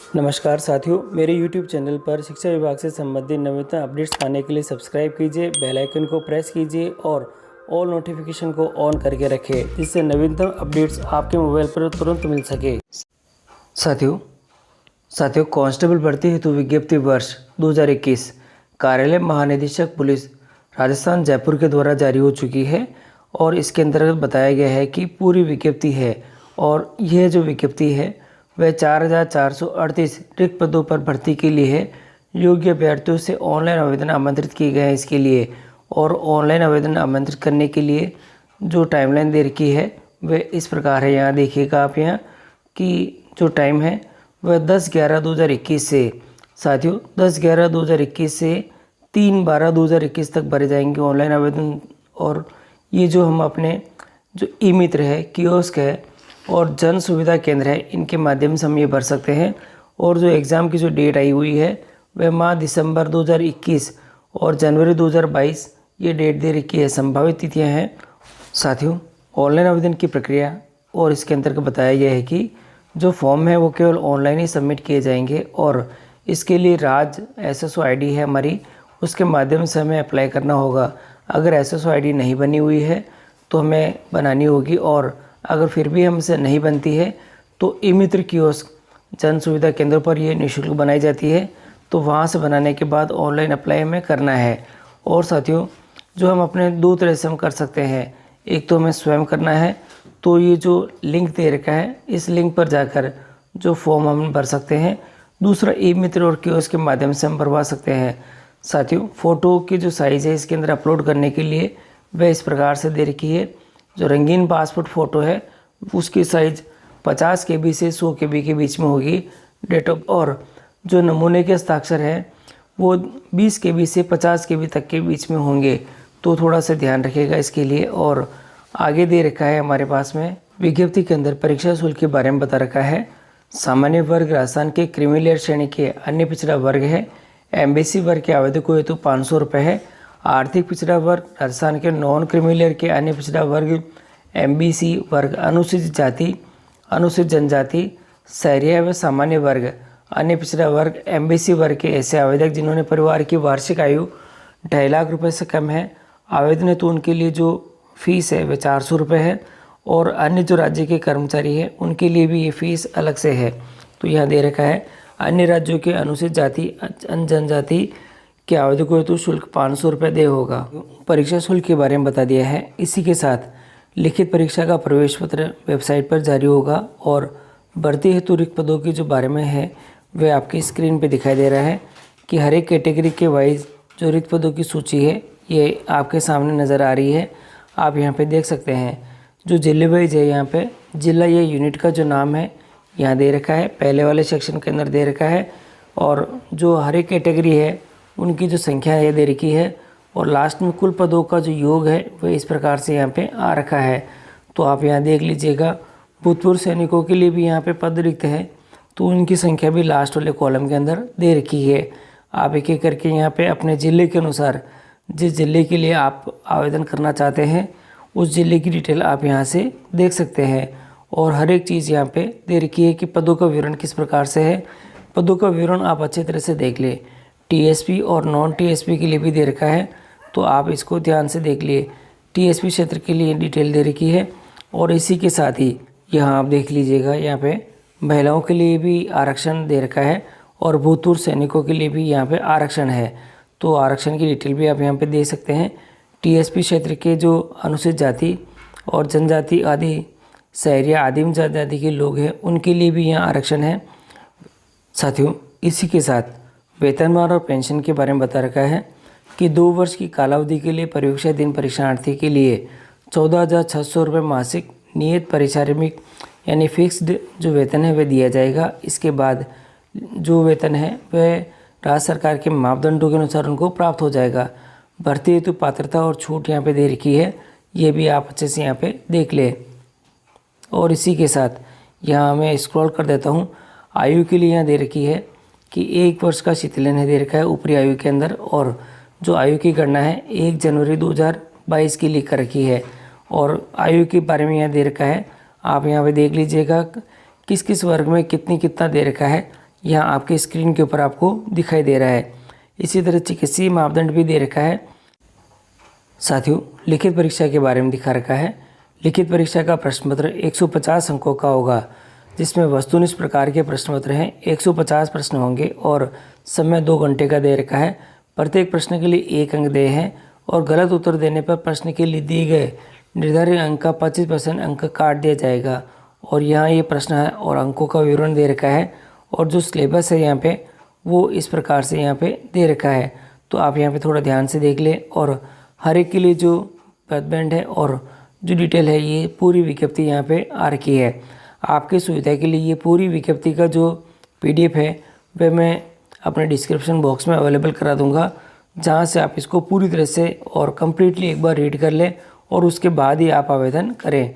नमस्कार साथियों, मेरे YouTube चैनल पर शिक्षा विभाग से संबंधित नवीनतम अपडेट्स पाने के लिए सब्सक्राइब कीजिए, बेल आइकन को प्रेस कीजिए और ऑल नोटिफिकेशन को ऑन करके रखें, जिससे नवीनतम अपडेट्स आपके मोबाइल पर तुरंत मिल सके। साथियों कांस्टेबल भर्ती हेतु विज्ञप्ति वर्ष 2021 कार्यालय महानिदेशक पुलिस राजस्थान जयपुर के द्वारा जारी हो चुकी है और इसके अंतर्गत बताया गया है कि पूरी विज्ञप्ति है और यह जो विज्ञप्ति है वह 4,438 रिक्त पदों पर भर्ती के लिए है। योग्य अभ्यर्थियों से ऑनलाइन आवेदन आमंत्रित किए गए हैं इसके लिए, और ऑनलाइन आवेदन आमंत्रित करने के लिए जो टाइमलाइन दे रखी है वह इस प्रकार है। यहाँ देखिएगा आप यहाँ कि जो टाइम है वह 10/11/2021 से साथियों 10/11/2021 से 3/12/2021 तक भरे जाएंगे ऑनलाइन आवेदन। और ये जो हम अपने जो ई मित्र है, कियोस्क है और जन सुविधा केंद्र है, इनके माध्यम से हम ये भर सकते हैं। और जो एग्ज़ाम की जो डेट आई हुई है वह माह दिसंबर 2021 और जनवरी 2022 ये डेट दे रखी है, संभावित तिथियां हैं। साथियों ऑनलाइन आवेदन की प्रक्रिया और इसके अंतर्गत बताया गया है कि जो फॉर्म है वो केवल ऑनलाइन ही सबमिट किए जाएंगे और इसके लिए राज्य SSO ID है हमारी, उसके माध्यम से हमें अप्लाई करना होगा। अगर SSO ID नहीं बनी हुई है तो हमें बनानी होगी, और अगर फिर भी हमसे नहीं बनती है तो ई मित्र कियोस्क जन सुविधा केंद्रों पर ये निःशुल्क बनाई जाती है, तो वहाँ से बनाने के बाद ऑनलाइन अप्लाई हमें करना है। और साथियों जो हम अपने दो तरह से हम कर सकते हैं, एक तो हमें स्वयं करना है, तो ये जो लिंक दे रखा है इस लिंक पर जाकर जो फॉर्म हम भर सकते हैं। दूसरा ई मित्र और कियोस्क के माध्यम से हम भरवा सकते हैं। साथियों फ़ोटो की जो साइज़ है इसके अंदर अपलोड करने के लिए वह इस प्रकार से दे रखी है। जो रंगीन पासपोर्ट फ़ोटो है उसकी साइज़ 50 KB से 100 KB के बीच में होगी डेट ऑफ, और जो नमूने के हस्ताक्षर हैं वो 20 KB से 50 KB तक के बीच में होंगे, तो थोड़ा सा ध्यान रखिएगा इसके लिए। और आगे दे रखा है हमारे पास में विज्ञप्ति के अंदर परीक्षा शुल्क के बारे में बता रखा है। सामान्य वर्ग राजस्थान के क्रीमी लेयर श्रेणी के अन्य पिछड़ा वर्ग है। MBC वर्ग के आवेदकों हेतु 500 रुपये है। आर्थिक पिछड़ा वर्ग राजस्थान के नॉन क्रीमी लेयर के अन्य पिछड़ा वर्ग MBC वर्ग अनुसूचित जाति अनुसूचित जनजाति शहरिया व सामान्य वर्ग अन्य पिछड़ा वर्ग MBC वर्ग के ऐसे आवेदक जिन्होंने परिवार की वार्षिक आयु 2.5 लाख रुपये से कम है। आवेदन हेतु उनके लिए जो फीस है वह 400 रुपये है, और अन्य जो राज्य के कर्मचारी हैं उनके लिए भी ये फीस अलग से है। तो यहाँ दे रखा है अन्य राज्यों के अनुसूचित जाति जनजाति के आवेदकों हेतु शुल्क 500 रुपये देय होगा। परीक्षा शुल्क के बारे में बता दिया है। इसी के साथ लिखित परीक्षा का प्रवेश पत्र वेबसाइट पर जारी होगा, और भर्ती हेतु रिक्त पदों के जो बारे में है वह आपकी स्क्रीन पे दिखाई दे रहा है कि हर एक कैटेगरी के वाइज जो रिक्त पदों की सूची है ये आपके सामने नज़र आ रही है। आप यहाँ पे देख सकते हैं जो जिले वाइज है, यहाँ पे जिला या यूनिट का जो नाम है यहाँ दे रखा है, पहले वाले सेक्शन के अंदर दे रखा है, और जो हर एक कैटेगरी है उनकी जो संख्या है दे रखी है, और लास्ट में कुल पदों का जो योग है वह इस प्रकार से यहाँ पे आ रखा है। तो आप यहाँ देख लीजिएगा भूतपूर्व सैनिकों के लिए भी यहाँ पे पद रिक्त है, तो उनकी संख्या भी लास्ट वाले कॉलम के अंदर दे रखी है। आप एक एक करके यहाँ पे अपने ज़िले के अनुसार जिस ज़िले के लिए आप आवेदन करना चाहते हैं उस ज़िले की डिटेल आप यहाँ से देख सकते हैं, और हर एक चीज़ यहाँ पे दे रखी है कि पदों का विवरण किस प्रकार से है। पदों का विवरण आप अच्छी तरह से देख लें। TSP और नॉन TSP के लिए भी दे रखा है, तो आप इसको ध्यान से देख लिए। TSP क्षेत्र के लिए डिटेल दे रखी है, और इसी के साथ ही यहाँ आप देख लीजिएगा यहाँ पे महिलाओं के लिए भी आरक्षण दे रखा है, और भूतपूर्व सैनिकों के लिए भी यहाँ पे आरक्षण है, तो आरक्षण की डिटेल भी आप यहाँ पे दे सकते हैं। TSP क्षेत्र के जो अनुसूचित जाति और जनजाति आदि शहरिया आदिम जनजाति के लोग हैं उनके लिए भी यहाँ आरक्षण है। साथियों इसी के साथ वेतनमान और पेंशन के बारे में बता रखा है कि 2 वर्ष की कालावधि के लिए परीक्षा दिन परीक्षार्थी के लिए 14,600 रुपये मासिक नियत परिचारिक यानी फिक्स्ड जो वेतन है वह दिया जाएगा। इसके बाद जो वेतन है वह राज्य सरकार के मापदंडों के अनुसार उनको प्राप्त हो जाएगा। भर्ती हेतु पात्रता और छूट यहाँ पे दे रखी है, ये भी आप अच्छे से यहाँ पे देख लें। और इसी के साथ यहाँ मैं स्क्रॉल कर देता हूँ। आयु के लिए यहाँ दे रखी है कि 1 वर्ष का शीतलन दे रखा है ऊपरी आयु के अंदर, और जो आयु की गणना है 1 जनवरी 2022 की लिख कर रखी है, और आयु के बारे में यहाँ दे रखा है। आप यहाँ पे देख लीजिएगा किस किस वर्ग में कितना दे रखा है। यहाँ आपके स्क्रीन के ऊपर आपको दिखाई दे रहा है। इसी तरह चिकित्सीय मापदंड भी दे रखा है। साथियों, लिखित परीक्षा के बारे में दिखा रखा है। लिखित परीक्षा का प्रश्न पत्र 150 अंकों का होगा, जिसमें वस्तुनिष्ठ प्रकार के प्रश्न पत्र हैं। 150 प्रश्न होंगे और समय 2 घंटे का दे रखा है। प्रत्येक प्रश्न के लिए 1 अंक दे हैं और गलत उत्तर देने पर प्रश्न के लिए दिए गए निर्धारित अंक का 25% अंक काट दिया जाएगा। और यहाँ ये प्रश्न है और अंकों का विवरण दे रखा है और जो सिलेबस है यहाँ पे वो इस प्रकार से यहाँ पे दे रखा है। तो आप यहाँ पे थोड़ा ध्यान से देख लें और हर एक के लिए जो पदबंध है और जो डिटेल है ये पूरी विज्ञप्ति यहाँ पे आ रखी है। आपकी सुविधा के लिए ये पूरी विज्ञप्ति का जो PDF है वह मैं अपने डिस्क्रिप्शन बॉक्स में अवेलेबल करा दूंगा, जहाँ से आप इसको पूरी तरह से और कम्प्लीटली एक बार रीड कर लें और उसके बाद ही आप आवेदन करें।